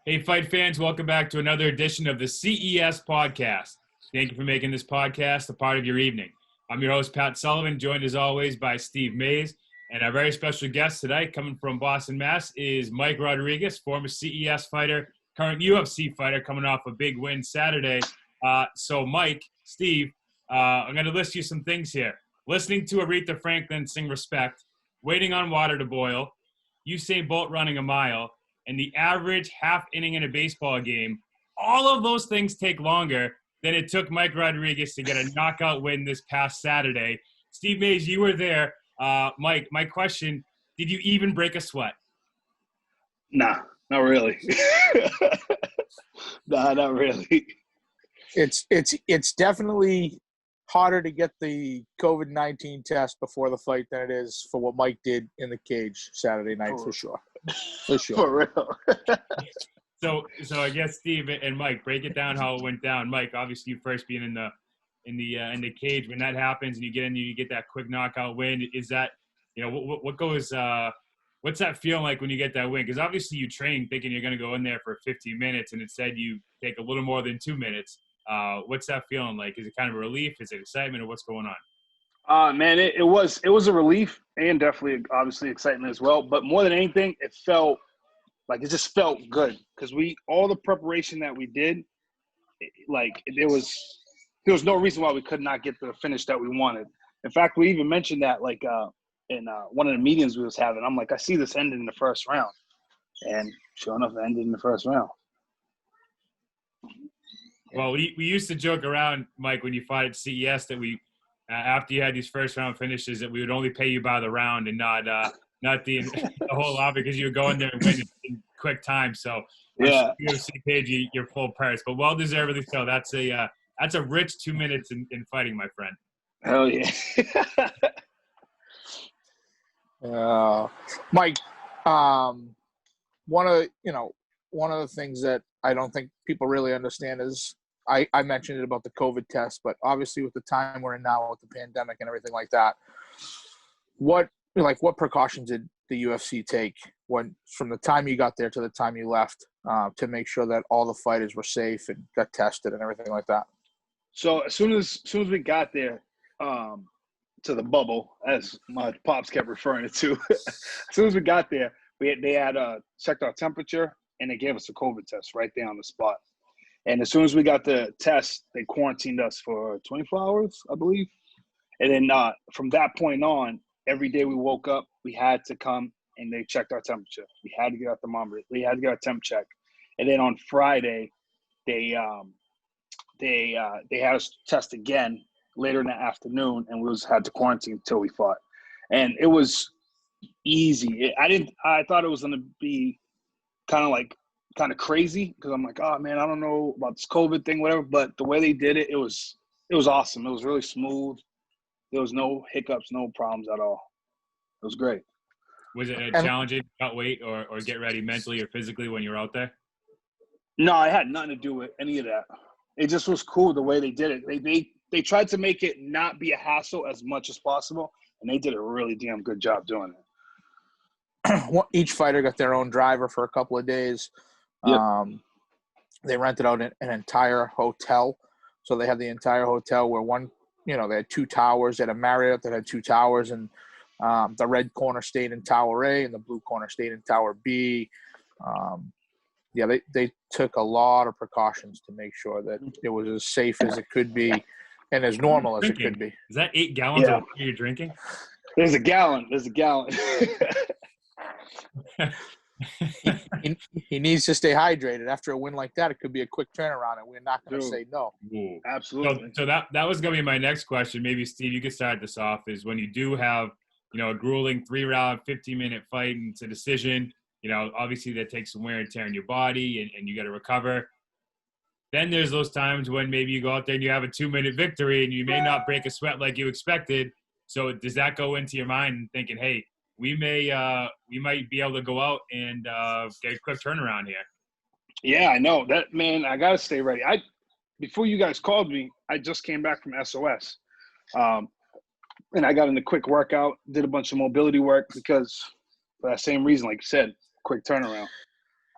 Hey, fight fans, welcome back to another edition of the CES podcast. Thank you for making this podcast a part of your evening. I'm your host, Pat Sullivan, joined as always by Steve Mays. And our very special guest today, coming from Boston, Mass., is Mike Rodriguez, former CES fighter, current UFC fighter, coming off a big win Saturday. So, Mike, Steve, I'm going to list you some things here. Listening to Aretha Franklin sing Respect, waiting on water to boil, Usain Bolt running a mile, and the average half inning in a baseball game. All of those things take longer than it took Mike Rodriguez to get a knockout win this past Saturday. Steve Mays, you were there. Mike, my question, did you even break a sweat? Nah, not really. Nah, not really. It's definitely harder to get the COVID-19 test before the fight than it is for what Mike did in the cage Saturday night, for sure. For sure. For real. So I guess Steve and Mike, break it down how it went down. Mike, obviously you first being in the cage, when that happens and you get in, you get that quick knockout win. Is that, what goes? What's that feeling like when you get that win? Because obviously you train thinking you're going to go in there for 15 minutes, and instead you take a little more than 2 minutes. What's that feeling like? Is it kind of a relief? Is it excitement, or what's going on? Man, it was a relief and definitely obviously excitement as well. But more than anything, it just felt good because all the preparation that we did, there was no reason why we could not get the finish that we wanted. In fact, we even mentioned that in one of the meetings we was having. I'm like, I see this ending in the first round, and sure enough, it ended in the first round. Well, we used to joke around, Mike, when you fought at CES that we, after you had these first round finishes, that we would only pay you by the round and not the whole lot, because you would go in there and win in quick time. So yeah, UFC paid you your full price, but well deservedly so. That's a rich 2 minutes in fighting, my friend. Hell yeah. Mike, one of the things that I don't think people really understand is I mentioned it about the COVID test, but obviously with the time we're in now with the pandemic and everything like that, what precautions did the UFC take from the time you got there to the time you left to make sure that all the fighters were safe and got tested and everything like that? So as soon as we got there to the bubble, as my pops kept referring it to, as soon as we got there, they had checked our temperature and they gave us a COVID test right there on the spot. And as soon as we got the test, they quarantined us for 24 hours, I believe. And then from that point on, every day we woke up, we had to come and they checked our temperature. We had to get our thermometer. We had to get our temp check. And then on Friday, they had us test again later in the afternoon, and we had to quarantine until we fought. And it was easy. I thought it was going to be kind of crazy because I'm like, oh man, I don't know about this COVID thing, whatever. But the way they did it, it was awesome. It was really smooth. There was no hiccups, no problems at all. It was great. Was it challenging to cut weight or get ready mentally or physically when you were out there? No, it had nothing to do with any of that. It just was cool the way they did it. They tried to make it not be a hassle as much as possible, and they did a really damn good job doing it. Each fighter got their own driver for a couple of days. Yep. They rented out an entire hotel. So they had the entire hotel where they had two towers. They had a Marriott that had two towers, and the red corner stayed in Tower A and the blue corner stayed in Tower B. They took a lot of precautions to make sure that it was as safe as it could be and as normal as it could be. Is that 8 gallons of water you're drinking? There's a gallon. He needs to stay hydrated. After a win like that, it could be a quick turnaround, and we're not going to say no. Ooh. Absolutely. So that was going to be my next question. Maybe, Steve, you could start this off, is when you do have, a grueling 3-round, 15-minute fight and it's a decision, obviously that takes some wear and tear in your body and you got to recover. Then there's those times when maybe you go out there and you have a 2-minute victory and you may not break a sweat like you expected. So does that go into your mind thinking, hey, we might be able to go out and get a quick turnaround here? Yeah, I know that, man. I got to stay ready. Before you guys called me, I just came back from SOS. And I got in a quick workout, did a bunch of mobility work because for that same reason, like you said, quick turnaround.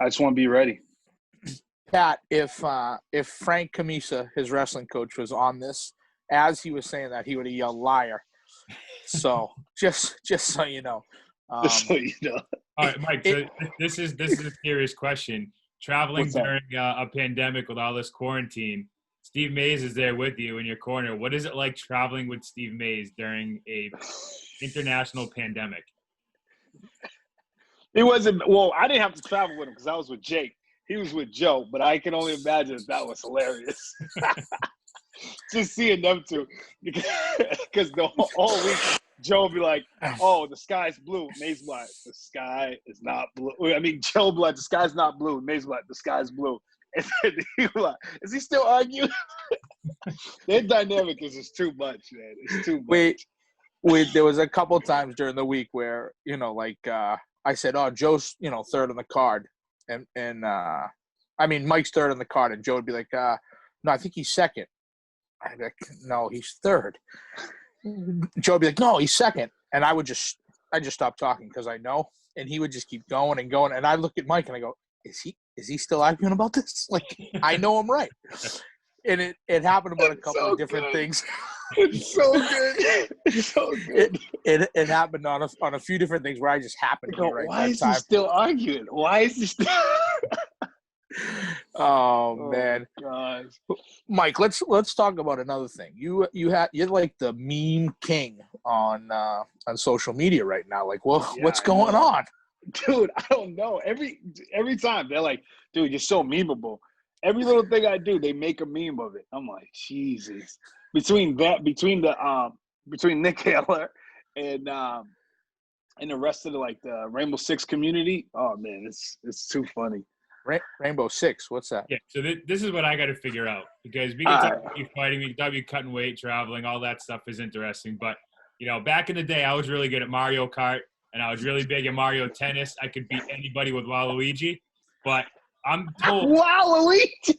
I just want to be ready. Pat, if Frank Camisa, his wrestling coach, was on this, as he was saying that, he would have yelled liar. So just so you know. So you know. All right, Mike. So this is a serious question. Traveling during a pandemic with all this quarantine, Steve Mays is there with you in your corner. What is it like traveling with Steve Mays during a international pandemic? It wasn't. Well, I didn't have to travel with him because I was with Jake. He was with Joe, but I can only imagine that was hilarious. Just seeing them two, because the whole week Joe would be like, "Oh, the sky's blue." Maze be like, "The sky is not blue." I mean, Joe would be like, "The sky's not blue." Maze be like, "The sky's blue." And then he was like, "Is he still arguing?" Their dynamic is just too much, man. It's too much. There was a couple times during the week where I said, "Oh, Joe's third on the card," and Mike's third on the card, and Joe would be like, "No, I think he's second." I'd be like, "No, he's third." Joe would be like, "No, he's second," and I just stop talking because I know, and he would just keep going and going, and I look at Mike and I go, "Is he still arguing about this? Like, I know I'm right." And it happened about a couple of different things. It's so good. It's so good. It happened on a few different things where I just happened to be right Why that is time. he still arguing? Why is he still? Oh man, gosh. Mike, let's talk about another thing. You're like the meme king on social media right now. Like, what's going on? Dude, I don't know. Every time they're like, "Dude, you're so memeable." Every little thing I do, they make a meme of it. I'm like, Jesus. Between Nick Taylor and the rest of the Rainbow Six community, oh man, it's too funny. Rainbow Six, what's that? Yeah, so this is what I got to figure out, because we can talk about you fighting, we can talk about you cutting weight, traveling, all that stuff is interesting. But back in the day, I was really good at Mario Kart, and I was really big at Mario Tennis. I could beat anybody with Waluigi, but I'm told Waluigi.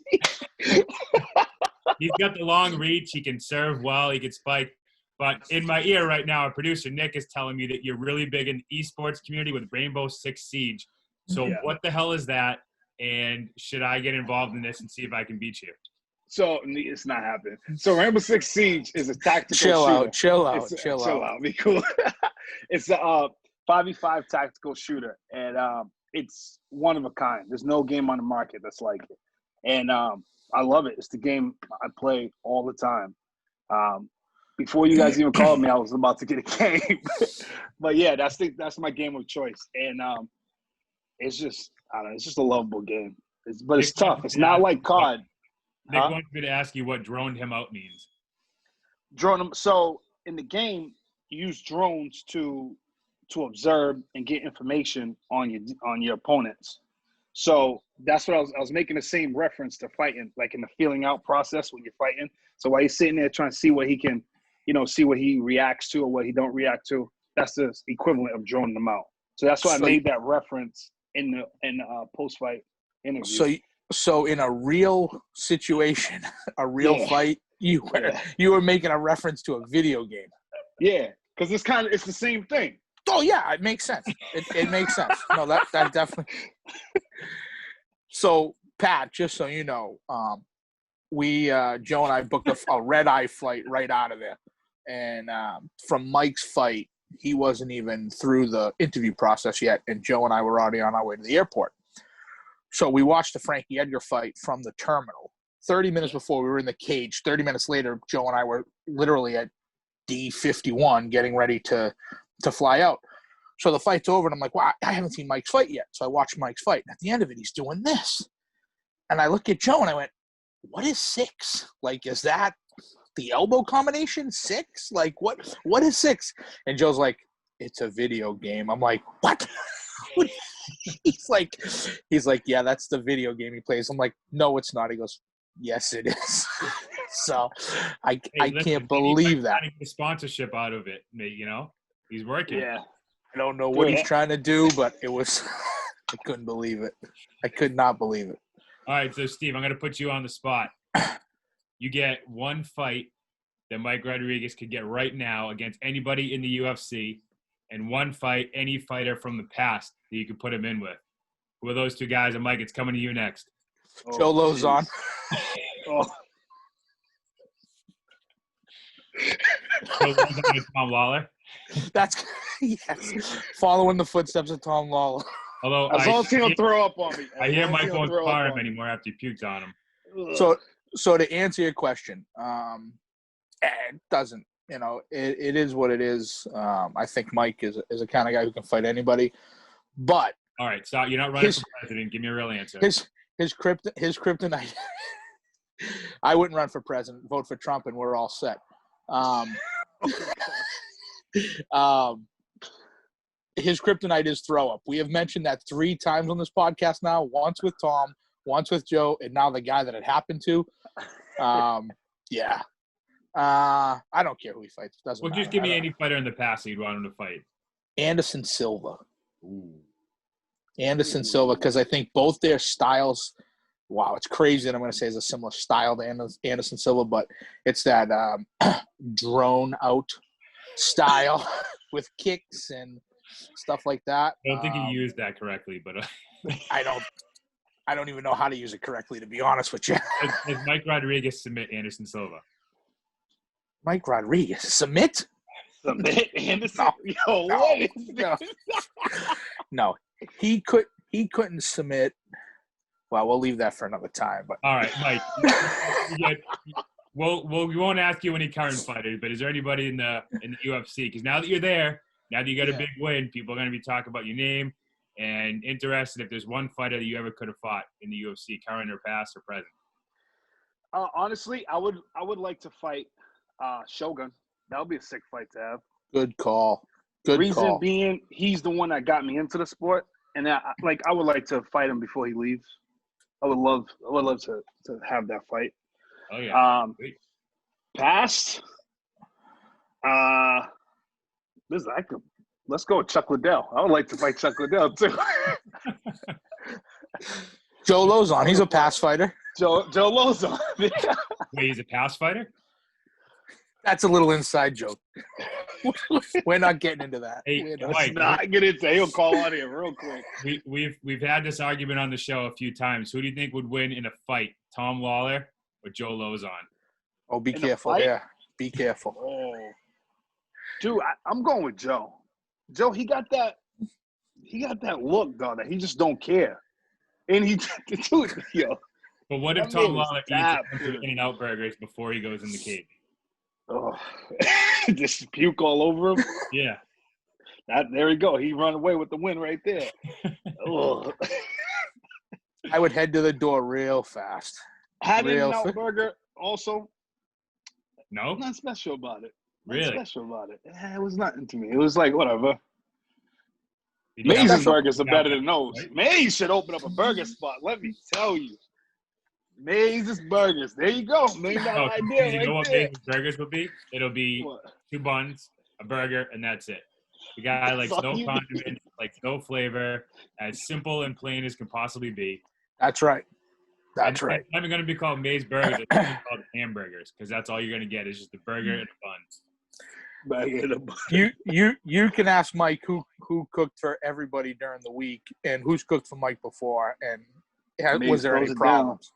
He's got the long reach. He can serve well. He can spike. But in my ear right now, our producer Nick is telling me that you're really big in the esports community with Rainbow Six Siege. So What the hell is that? And should I get involved in this and see if I can beat you? So it's not happening. So Rainbow Six Siege is a tactical shooter. Chill out. Be cool. It's a 5v5 tactical shooter, and it's one of a kind. There's no game on the market that's like it, and I love it. It's the game I play all the time. Before you guys even called me, I was about to get a game. But yeah, that's my game of choice, and it's just it's just a lovable game. But it's tough. It's not like COD. Nick wants me to ask you what droned him out means. So in the game, you use drones to observe and get information on your opponents. So that's what I was making the same reference to fighting, like in the feeling out process when you're fighting. So while he's sitting there trying to see what he can, see what he reacts to or what he don't react to, that's the equivalent of droning them out. So that's why I made that reference in the post-fight interview. So in a real situation, a real fight, you were making a reference to a video game. Yeah, because it's the same thing. Oh yeah, it makes sense. It makes sense. No, that definitely. So Pat, just so you know, we Joe and I booked a red-eye flight right out of there, and from Mike's fight, he wasn't even through the interview process yet, and Joe and I were already on our way to the airport. So we watched the Frankie Edgar fight from the terminal. 30 minutes before we were in the cage. 30 minutes later, Joe and I were literally at D51 getting ready to fly out. So the fight's over, and I'm like, wow, I haven't seen Mike's fight yet. So I watched Mike's fight. And at the end of it, he's doing this. And I look at Joe, and I went, what is 6? Like, is that the elbow combination? 6? Like, what is 6? And Joe's like, it's a video game. I'm like, what? He's like, yeah, that's the video game he plays. I'm like, no, it's not. He goes, yes, it is. So I can't believe that. The sponsorship out of it, he's working. Yeah. I don't know what he's trying to do, but it was – I couldn't believe it. I could not believe it. All right, so, Steve, I'm going to put you on the spot. You get one fight that Mike Rodriguez could get right now against anybody in the UFC, and one fight any fighter from the past that you could put him in with. Who are those two guys? And, Mike, it's coming to you next. Joe Lozon. Oh. Joe Lozon and Tom Lawler. That's yes. Following the footsteps of Tom Lawler. Although As long as he don't throw up on me. I hear Mike won't fire him anymore after he puked on him. So to answer your question, it doesn't. It is what it is. I think Mike is a kind of guy who can fight anybody. But all right, so you're not running for president. Give me a real answer. His kryptonite. I wouldn't run for president. Vote for Trump, and we're all set. His kryptonite is throw up. We have mentioned that 3 times on this podcast now. Once with Tom, once with Joe, and now the guy that it happened to. Yeah. I don't care who he fights. Doesn't matter. Just give me any fighter in the past that you'd want him to fight. Anderson Silva. Ooh. Anderson Silva, because I think both their styles. Wow, it's crazy that I'm going to say is a similar style to Anderson Silva, but it's that drone out style with kicks and stuff like that. I don't think you used that correctly, but I don't even know how to use it correctly, to be honest with you. Does Mike Rodriguez submit Anderson Silva? Mike Rodriguez submit Anderson? No, what is this? No, he couldn't submit. Well, we'll leave that for another time. But all right, Mike. We won't ask you any current fighters, but is there anybody in the UFC? Because now that you're there, now that you got a big win, people are going to be talking about your name and interested if there's one fighter that you ever could have fought in the UFC, current or past or present. Honestly, I would like to fight Shogun. That would be a sick fight to have. Good call. Reason being, he's the one that got me into the sport, and I would like to fight him before he leaves. I would love to have that fight. Oh yeah. Past. Let's go with Chuck Liddell. I would like to fight Chuck Liddell too. Joe Lozon, he's a past fighter. Joe Lozon. Wait, he's a past fighter? That's a little inside joke. We're not getting into that. Hey, Mike, not get into. He'll call on here real quick. We've had this argument on the show a few times. Who do you think would win in a fight, Tom Lawler or Joe Lozon? Oh, be careful. Yeah, be careful. Oh, dude, I'm going with Joe. Joe, he got that look, though, that he just don't care, and dude, yo. But what if Tom Lawler eats a bunch of In-N-Out burgers before he goes in the cage? Oh, just puke all over him. Yeah. There we go. He run away with the win right there. Oh. I would head to the door real fast. Had an In-N-Out burger also. No? Not special about it. Really? Not special about it. It was nothing to me. It was like, whatever. Maze's burgers are better than those. Right? Maze should open up a burger spot. Let me tell you. Maze's burgers. There you go. Maybe that idea. You know what Maze's burgers would be? It'll be 2 buns, a burger, and that's it. The guy likes no condiments, likes no flavor, as simple and plain as can possibly be. That's right. That's right. It's not even going to be called Maze burgers. It's going to be called hamburgers because that's all you're going to get is just a burger and a bun. You can ask Mike who cooked for everybody during the week and who's cooked for Mike before, and was there any problems?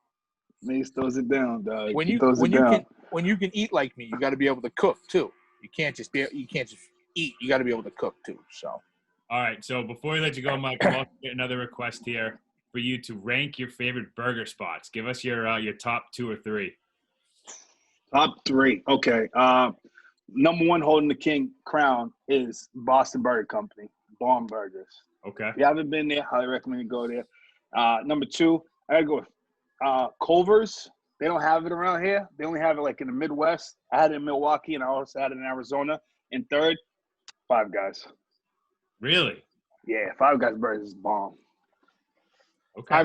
Mace throws it down, dog. When you can eat like me, you got to be able to cook too. You can't just eat. You got to be able to cook too. So. All right. So before we let you go, Mike, we'll also get another request here for you to rank your favorite burger spots. Give us your top 2 or 3. Top 3. Okay. Number 1 holding the king crown is Boston Burger Company. Bomb Burgers. Okay. If you haven't been there, highly recommend you go there. Number 2, I gotta go with Culver's. They don't have it around here. They only have it like in the Midwest. I had it in Milwaukee, and I also had it in Arizona. And 3rd, Five Guys. Really? Yeah, Five Guys burgers is bomb. Okay.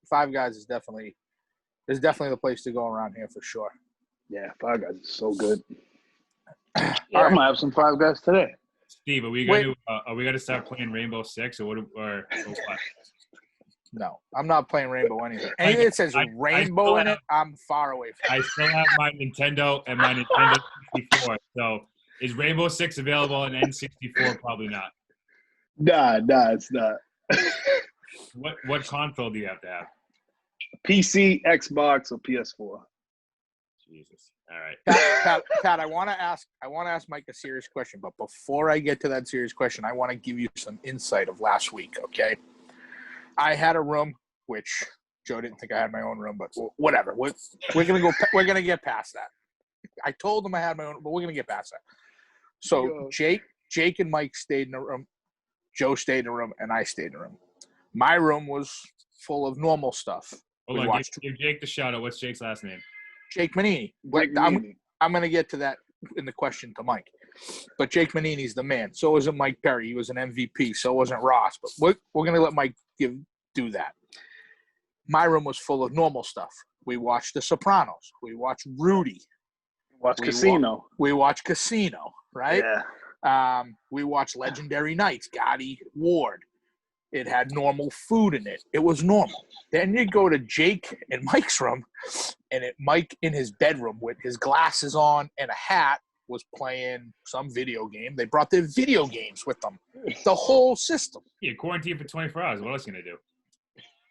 Five Guys is definitely the place to go around here for sure. Yeah, Five Guys is so good. Yeah, I'm gonna have some Five Guys today. Steve, are we gonna start playing Rainbow Six or what? No, I'm not playing Rainbow anything. Anything that says Rainbow in it, I'm far away from. I still have my Nintendo and my Nintendo 64. So is Rainbow Six available on N64? Probably not. Nah, it's not. What console do you have to have? PC, Xbox, or PS4. Jesus. All right. Pat, I want to ask Mike a serious question, but before I get to that serious question, I want to give you some insight of last week. Okay, I had a room, which Joe didn't think I had my own room, but whatever. We're gonna get past that. I told him I had my own, but we're gonna get past that. So Jake and Mike stayed in a room. Joe stayed in a room, and I stayed in a room. My room was full of normal stuff. Hold on, give Jake the shout out. What's Jake's last name? Jake Manini. I'm going to get to that in the question to Mike. But Jake Manini's the man. So wasn't Mike Perry. He was an MVP. So wasn't Ross. But we're going to let Mike do that. My room was full of normal stuff. We watched The Sopranos. We watched Rudy. Casino. We watched Casino, right? Yeah. We watched Legendary Nights, Gotti, Ward. It had normal food in it. It was normal. Then you go to Jake and Mike's room, and Mike in his bedroom with his glasses on and a hat was playing some video game. They brought their video games with them. The whole system. Yeah, quarantine for 24 hours. What else are you going to do?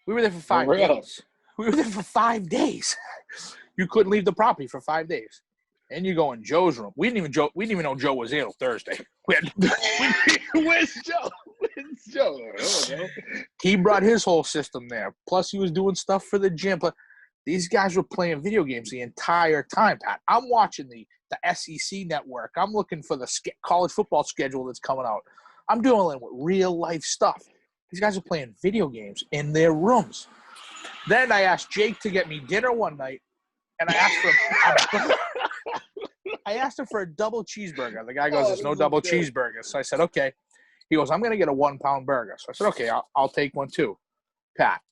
We were there for 5 days. We were there for 5 days. You couldn't leave the property for 5 days. And you go in Joe's room. We didn't even know Joe was here Thursday. Where's Joe? Where's Joe? Oh, he brought his whole system there. Plus, he was doing stuff for the gym. But these guys were playing video games the entire time, Pat. I'm watching the SEC network. I'm looking for the college football schedule that's coming out. I'm dealing with real-life stuff. These guys are playing video games in their rooms. Then I asked Jake to get me dinner one night, and I asked him for a double cheeseburger. The guy goes, there's no double cheeseburgers. So I said, okay. He goes, I'm going to get a 1-pound burger. So I said, okay, I'll take one too. Pat,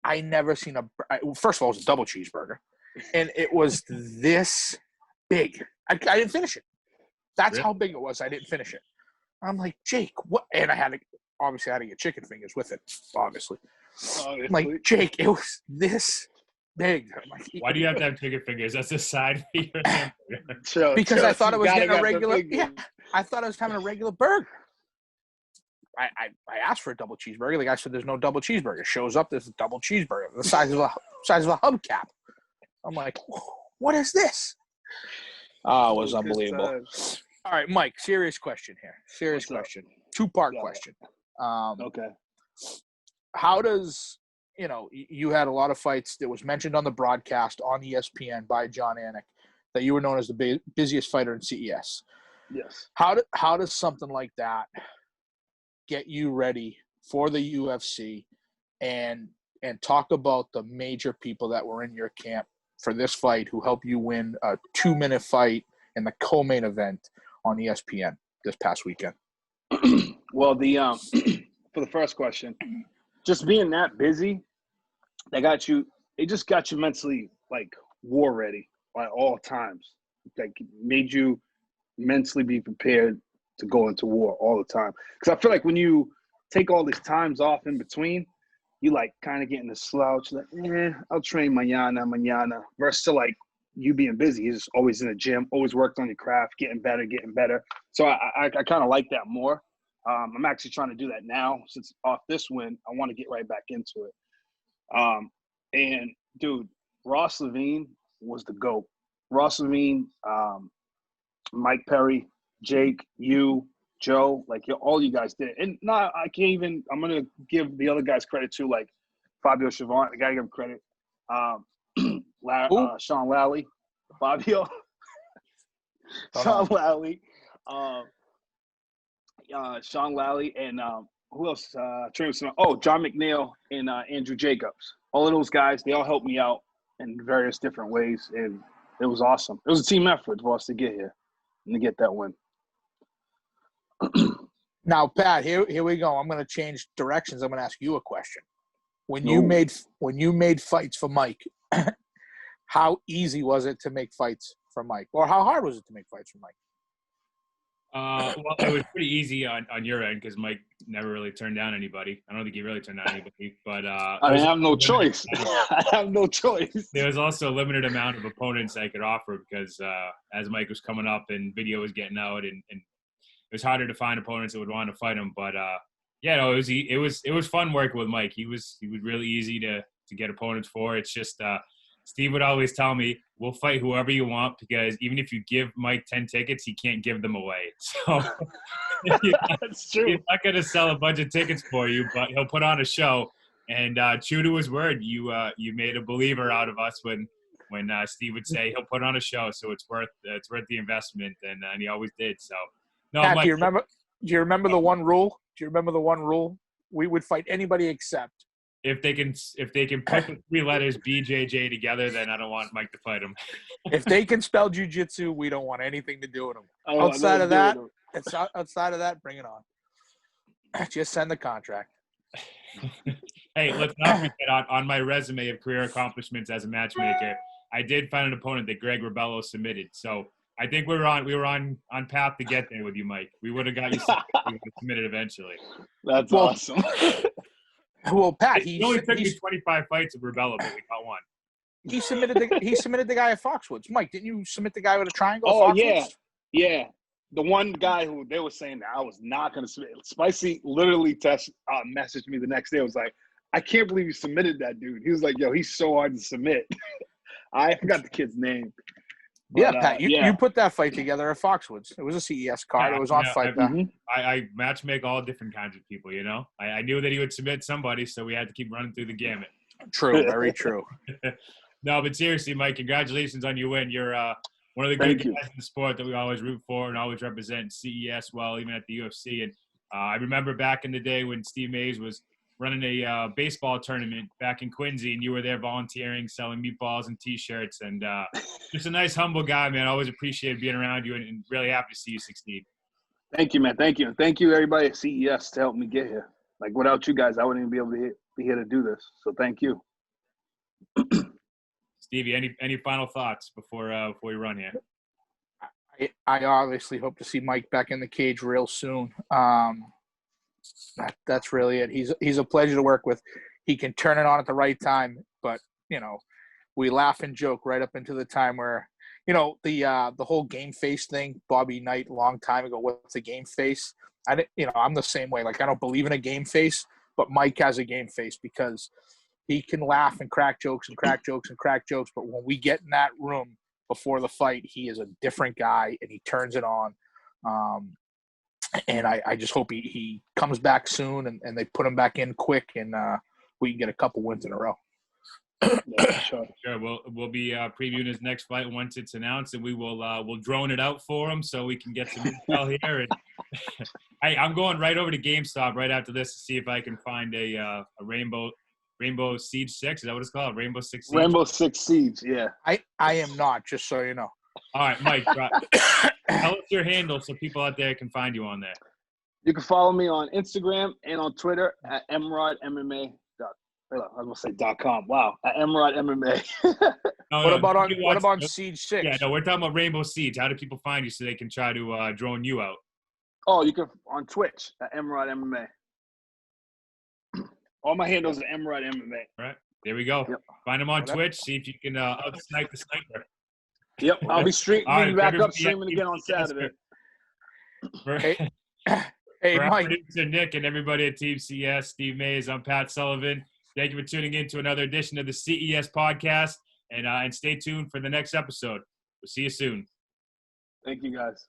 I never seen first of all, it was a double cheeseburger. And it was this big. I didn't finish it. That's how big it was. I didn't finish it. I'm like, Jake, what? And I had to get chicken fingers with it, obviously. I'm like, Jake, it was this big. Like, why do you have to have chicken fingers? That's a side for your hamburger. Because I thought it was getting a regular. Yeah, I thought I was having a regular burger. I asked for a double cheeseburger. The guy said, "There's no double cheeseburger." Shows up, there's a double cheeseburger, the size of a hubcap. I'm like, what is this? Oh, it was unbelievable. All right, Mike. Serious question here. Serious question. 2-part question. Okay. How does you had a lot of fights that was mentioned on the broadcast on ESPN by John Anik that you were known as the busiest fighter in CES. Yes. How does something like that get you ready for the UFC and talk about the major people that were in your camp for this fight who helped you win a 2-minute fight in the co-main event on ESPN this past weekend? Well, for the first question, just being that busy, it just got you mentally like war ready at all times. Like made you mentally be prepared to go into war all the time. Because I feel like when you take all these times off in between, you like kind of get in the slouch, like, I'll train mañana, versus like you being busy. You're just always in the gym, always worked on your craft, getting better. So I kind of like that more. I'm actually trying to do that now. Since off this win, I want to get right back into it. And dude, Ross Levine was the GOAT. Ross Levine, Mike Perry, Jake, you, Joe, like all you guys did it. And I can't even, I'm going to give the other guys credit too, like Fabio Chavant, I got to give him credit. Sean Lally, Fabio, Sean Lally, Sean Lally, and who else? John McNeil and Andrew Jacobs. All of those guys, they all helped me out in various different ways, and it was awesome. It was a team effort for us to get here and to get that win. Now, Pat, here we go. I'm going to change directions. I'm going to ask you a question. When you made fights for Mike, how easy was it to make fights for Mike, or how hard was it to make fights for Mike? Well, it was pretty easy on your end because Mike never really turned down anybody. I don't think he really turned down anybody, but I have no choice. I have no choice. There was also a limited amount of opponents I could offer because as Mike was coming up and video was getting out, and it was harder to find opponents that would want to fight him. But it was fun working with Mike. He was really easy to get opponents for. It's just Steve would always tell me, we'll fight whoever you want, because even if you give Mike 10 tickets, he can't give them away. So That's true. he's not going to sell a bunch of tickets for you, but he'll put on a show. And true to his word, you made a believer out of us when Steve would say he'll put on a show, so it's worth the investment, and he always did. So, no, Pat, Mike, do you remember the one rule? Do you remember the one rule? We would fight anybody except if they can put the 3 letters BJJ together, then I don't want Mike to fight him. if they can spell jiu-jitsu, we don't want anything to do with them. Oh, outside of that, bring it on. Just send the contract. Hey, let's not forget on my resume of career accomplishments as a matchmaker, I did find an opponent that Greg Rebello submitted. So I think we were on path to get there with you, Mike. We would have got you submitted eventually. That's awesome. Well, Pat, It only took me 25 fights of Rebello, but we got one. He submitted the guy at Foxwoods. Mike, didn't you submit the guy with a triangle? Oh, at Foxwoods? yeah. The one guy who they were saying that I was not going to submit. Spicy literally messaged me the next day. I was like, I can't believe you submitted that dude. He was like, yo, he's so hard to submit. I forgot the kid's name. But, Yeah, Pat, you put that fight together at Foxwoods. It was a CES card. It was on Fight Back. I matchmake all different kinds of people, you know. I knew that he would submit somebody, so we had to keep running through the gamut. True, very true. No, but seriously, Mike, congratulations on your win. You're one of the good guys in the sport that we always root for and always represent CES well, even at the UFC. And I remember back in the day when Steve Mays was running a baseball tournament back in Quincy, and you were there volunteering, selling meatballs and T-shirts. And just a nice, humble guy, man. Always appreciated being around you, and really happy to see you succeed. Thank you, man. Thank you. Thank you, everybody at CES, to help me get here. Like, without you guys, I wouldn't even be able to be here to do this. So thank you. Stevie, any final thoughts before we run here? I obviously hope to see Mike back in the cage real soon. That's really it. He's a pleasure to work with. He can turn it on at the right time, but we laugh and joke right up into the time where the whole game face thing. Bobby Knight, a long time ago, what's a game face? I'm the same way. Like, I don't believe in a game face, but Mike has a game face because he can laugh and crack jokes and crack jokes and crack jokes. But when we get in that room before the fight, he is a different guy and he turns it on. And I just hope he comes back soon and they put him back in quick and we can get a couple wins in a row. Yeah, sure. We'll be previewing his next fight once it's announced, and we'll drone it out for him so we can get some intel here. And I'm going right over to GameStop right after this to see if I can find a Rainbow Siege 6. Is that what it's called? Rainbow Six Siege? Rainbow Six Siege, yeah. I am not, just so you know. All right, Mike, tell us your handle so people out there can find you on there. You can follow me on Instagram and on Twitter at MrodMMA. I was going to say .com. Wow. At MrodMMA. What about on Siege 6? Yeah, no, we're talking about Rainbow Siege. How do people find you so they can try to drone you out? Oh, you can on Twitch at MrodMMA. All my handles are MrodMMA. All right. There we go. Yep. Find him on Twitch. See if you can out-snipe the sniper. Yep. I'll be streaming again on Saturday. Hey, Mike. Producer Nick and everybody at Team CS, Steve Mays, I'm Pat Sullivan. Thank you for tuning in to another edition of the CES podcast, and stay tuned for the next episode. We'll see you soon. Thank you, guys.